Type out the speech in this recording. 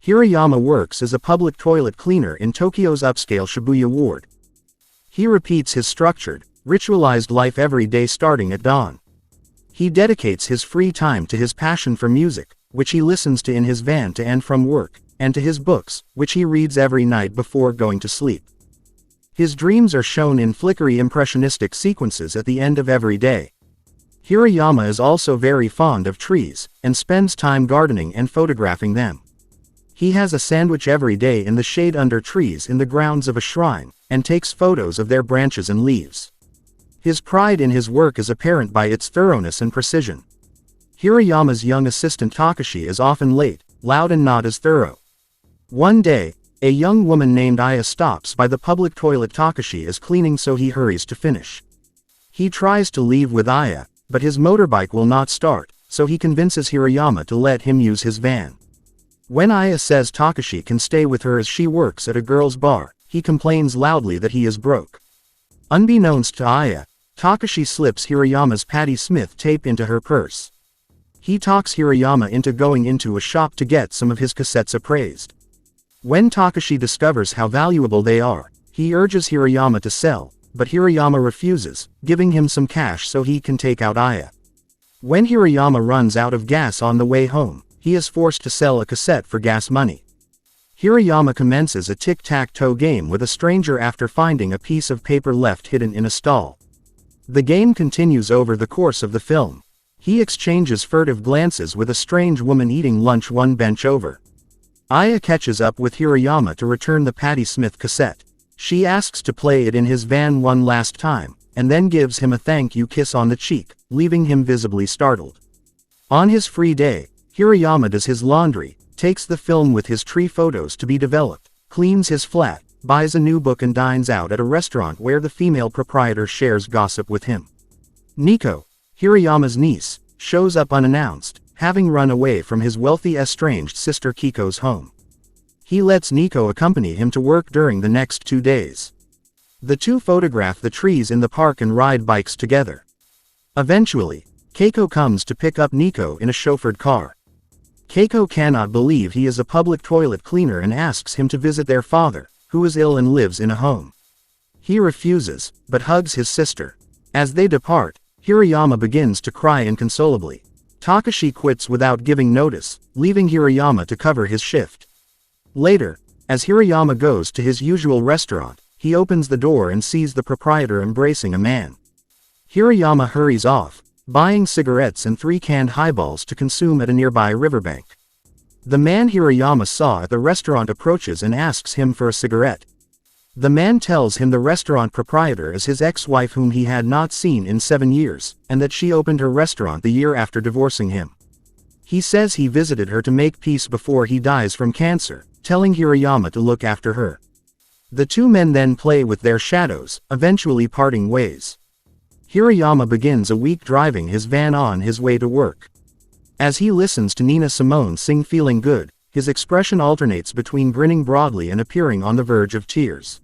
Hirayama works as a public toilet cleaner in Tokyo's upscale Shibuya ward. He repeats his structured, ritualized life every day starting at dawn. He dedicates his free time to his passion for music, which he listens to in his van to and from work, and to his books, which he reads every night before going to sleep. His dreams are shown in flickery impressionistic sequences at the end of every day. Hirayama is also very fond of trees, and spends time gardening and photographing them. He has a sandwich every day in the shade under trees in the grounds of a shrine, and takes photos of their branches and leaves. His pride in his work is apparent by its thoroughness and precision. Hirayama's young assistant Takashi is often late, loud and not as thorough. One day, a young woman named Aya stops by the public toilet Takashi is cleaning, so he hurries to finish. He tries to leave with Aya, but his motorbike will not start, so he convinces Hirayama to let him use his van. When Aya says Takashi can stay with her as she works at a girls' bar, he complains loudly that he is broke. Unbeknownst to Aya, Takashi slips Hirayama's Patti Smith tape into her purse. He talks Hirayama into going into a shop to get some of his cassettes appraised. When Takashi discovers how valuable they are, he urges Hirayama to sell, but Hirayama refuses, giving him some cash so he can take out Aya. When Hirayama runs out of gas on the way home, he is forced to sell a cassette for gas money. Hirayama commences a tic-tac-toe game with a stranger after finding a piece of paper left hidden in a stall. The game continues over the course of the film. He exchanges furtive glances with a strange woman eating lunch one bench over. Aya catches up with Hirayama to return the Patti Smith cassette. She asks to play it in his van one last time, and then gives him a thank you kiss on the cheek, leaving him visibly startled. On his free day, Hirayama does his laundry, takes the film with his tree photos to be developed, cleans his flat, buys a new book and dines out at a restaurant where the female proprietor shares gossip with him. Nico, Hirayama's niece, shows up unannounced, having run away from his wealthy estranged sister Kiko's home. He lets Nico accompany him to work during the next 2 days. The two photograph the trees in the park and ride bikes together. Eventually, Keiko comes to pick up Nico in a chauffeured car. Keiko cannot believe he is a public toilet cleaner and asks him to visit their father, who is ill and lives in a home. He refuses, but hugs his sister. As they depart, Hirayama begins to cry inconsolably. Takashi quits without giving notice, leaving Hirayama to cover his shift. Later, as Hirayama goes to his usual restaurant, he opens the door and sees the proprietor embracing a man. Hirayama hurries off, buying cigarettes and 3 canned highballs to consume at a nearby riverbank. The man Hirayama saw at the restaurant approaches and asks him for a cigarette. The man tells him the restaurant proprietor is his ex-wife whom he had not seen in 7 years, and that she opened her restaurant the year after divorcing him. He says he visited her to make peace before he dies from cancer, telling Hirayama to look after her. The two men then play with their shadows, eventually parting ways. Hirayama begins a week driving his van on his way to work. As he listens to Nina Simone sing Feeling Good, his expression alternates between grinning broadly and appearing on the verge of tears.